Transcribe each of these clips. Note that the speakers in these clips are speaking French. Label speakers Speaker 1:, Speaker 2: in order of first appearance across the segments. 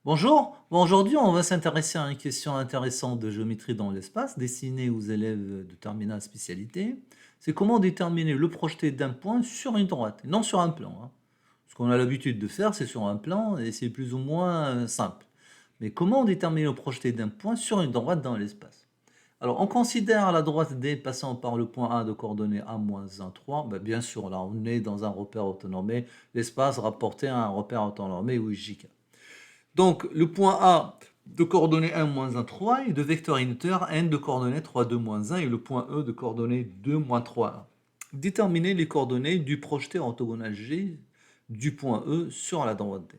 Speaker 1: Bonjour, aujourd'hui on va s'intéresser à une question intéressante de géométrie dans l'espace destinée aux élèves de terminale spécialité. C'est comment déterminer le projeté d'un point sur une droite, et non sur un plan, hein. Ce qu'on a l'habitude de faire, c'est sur un plan et c'est plus ou moins simple. Mais comment déterminer le projeté d'un point sur une droite dans l'espace? Alors on considère la droite D passant par le point A de coordonnées A-1, 3. Ben, bien sûr, là on est dans un repère autonomé, l'espace rapporté à un repère autonomé ou JK. Donc, le point A de coordonnées 1, -1, 3 et de vecteur unitaire n de coordonnées 3, 2, -1 et le point E de coordonnées 2, -3, 1. Déterminer les coordonnées du projeté orthogonal G du point E sur la droite D.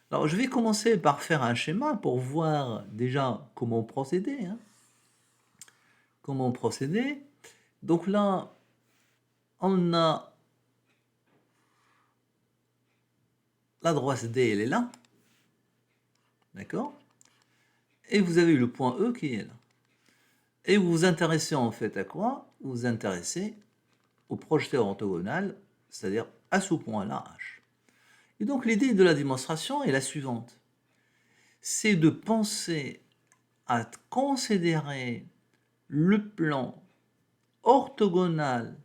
Speaker 1: Alors, je vais commencer par faire un schéma pour voir déjà comment procéder, hein. Comment procéder. Donc là, on a la droite D, elle est là. D'accord? Et vous avez le point E qui est là. Et vous vous intéressez en fait à quoi? Vous vous intéressez au projeté orthogonal, c'est-à-dire à ce point-là, H. Et donc l'idée de la démonstration est la suivante. C'est de penser à considérer le plan orthogonal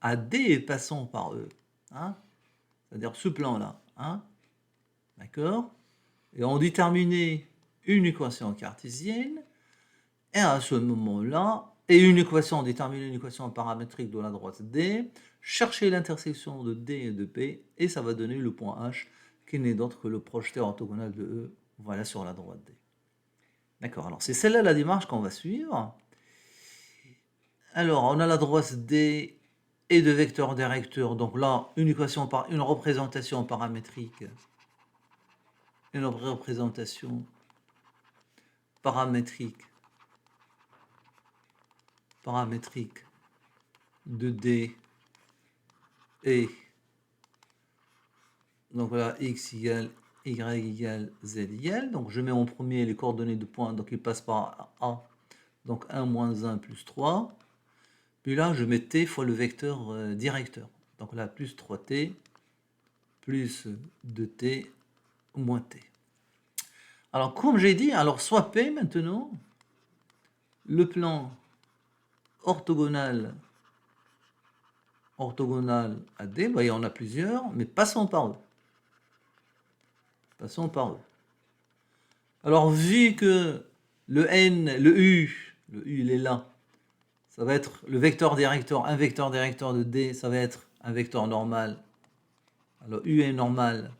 Speaker 1: à D et passant par E, hein, c'est-à-dire ce plan-là, hein, d'accord? Et on déterminait une équation cartésienne. Et à ce moment-là, et une équation, déterminer une équation paramétrique de la droite D, chercher l'intersection de D et de P, et ça va donner le point H, qui n'est d'autre que le projeté orthogonal de E, voilà, sur la droite D. D'accord, alors c'est celle-là la démarche qu'on va suivre. Alors, on a la droite D et de vecteurs directeurs, donc là, une équation par une représentation paramétrique, paramétrique de D et donc voilà, x égale y égale z égale. Donc je mets en premier les coordonnées de points, donc il passe par A. Donc 1 moins 1 plus 3. Puis là, je mets t fois le vecteur directeur. Donc là, plus 3t, plus 2t, moins t. Alors comme j'ai dit, alors soit P maintenant, le plan orthogonal à D, voyez, on a plusieurs, mais passons par eux. Passons par eux. Alors, vu que le n, le u, il est là, ça va être le vecteur directeur, un vecteur directeur de D, ça va être un vecteur normal. Alors, u est normal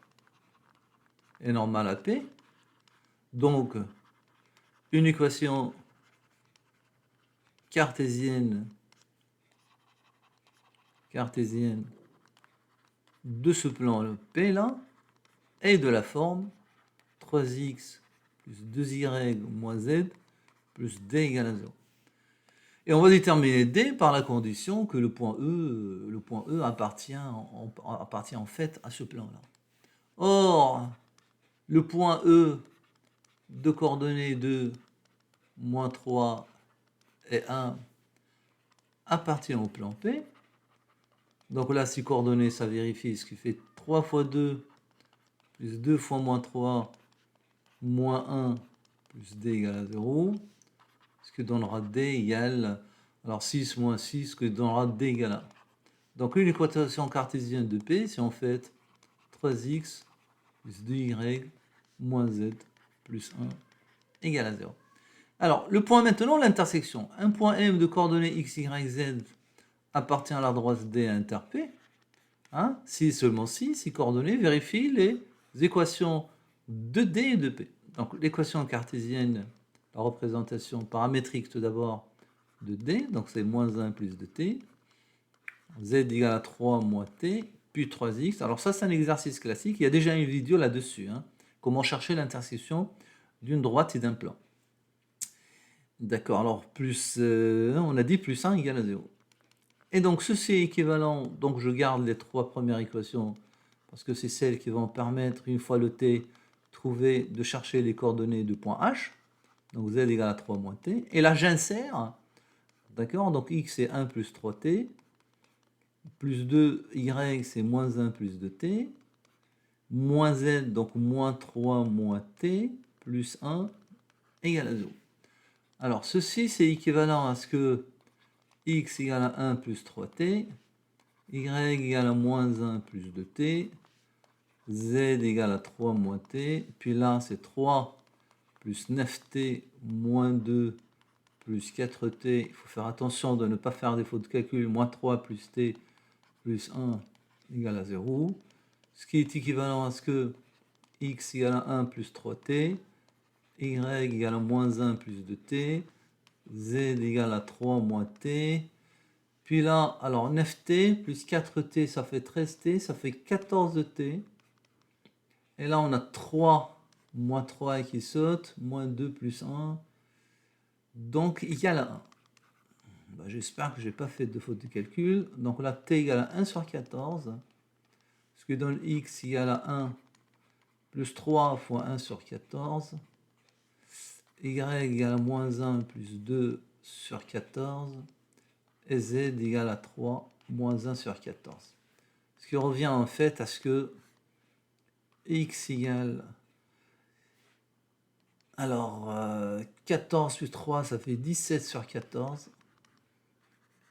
Speaker 1: à P. Donc, une équation cartésienne de ce plan P là, est de la forme 3x plus 2y moins z plus d égale à 0. Et on va déterminer D par la condition que le point E appartient en fait à ce plan-là. Or, le point E de coordonnées 2, moins 3 et 1 appartient au plan P. Donc là, si coordonnées, ça vérifie, ce qui fait 3 fois 2 plus 2 fois moins 3 moins 1 plus D égale à 0, ce qui donnera D égale, alors 6 moins 6, ce qui donnera D égale à 1. Donc une équation cartésienne de P, c'est en fait 3x plus 2y moins z plus 1 égale à 0. Alors, le point maintenant, l'intersection. Un point M de coordonnées x, y, z appartient à la droite D inter P. Hein, si seulement si coordonnées vérifie les équations de D et de P. Donc l'équation cartésienne, la représentation paramétrique tout d'abord de D, donc c'est moins 1 plus 2t, z égale à 3 moins t, puis 3x. Alors ça, c'est un exercice classique. Il y a déjà une vidéo là-dessus. Hein. Comment chercher l'intersection d'une droite et d'un plan. D'accord, alors plus, on a dit plus 1 égale à 0. Et donc ceci est équivalent, donc je garde les trois premières équations, parce que c'est celles qui vont permettre, une fois le t, de chercher les coordonnées du point H. Donc z égale à 3 moins t. Et là, j'insère, d'accord, donc x c'est 1 plus 3t, plus 2y c'est moins 1 plus 2t, moins z, donc moins 3 moins t, plus 1 égale à 0. Alors, ceci, c'est équivalent à ce que x égale à 1 plus 3t, y égale à moins 1 plus 2t, z égale à 3 moins t, puis là, c'est 3 plus 9t moins 2 plus 4t. Il faut faire attention de ne pas faire des fautes de calcul. Moins 3 plus t plus 1 égale à 0. Ce qui est équivalent à ce que x égale à 1 plus 3t, y égale à moins 1 plus 2t, z égale à 3 moins t. Puis là, alors 9t plus 4t, ça fait 13t, ça fait 14t. Et là, on a 3 moins 3 qui saute, moins 2 plus 1. Donc, égale à 1. Ben, j'espère que je n'ai pas fait de faute de calcul. Donc là, t égale à 1 sur 14. Ce qui donne x égale à 1 plus 3 fois 1 sur 14. Y égale à moins 1 plus 2 sur 14. Et z égale à 3 moins 1 sur 14. Ce qui revient en fait à ce que x égale... Alors, 14 plus 3, ça fait 17 sur 14.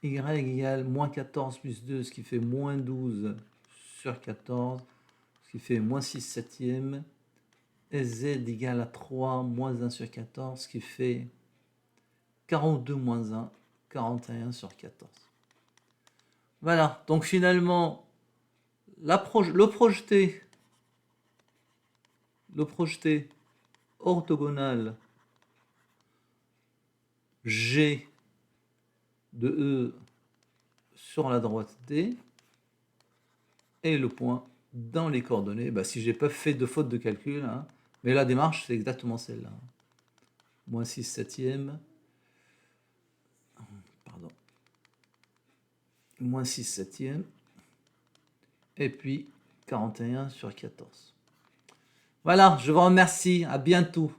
Speaker 1: Y égale moins 14 plus 2, ce qui fait moins 12 sur 14, ce qui fait moins 6 septièmes. Et z égale à 3 moins 1 sur 14, ce qui fait 42 moins 1, 41 sur 14. Voilà, donc finalement, le projeté orthogonal G de E sur la droite D et le point dans les coordonnées. Bah, si j'ai pas fait de faute de calcul, hein, mais la démarche c'est exactement celle-là. Moins 6 septièmes. Pardon. Moins 6 septièmes. Et puis 41 sur 14. Voilà, je vous remercie. À bientôt.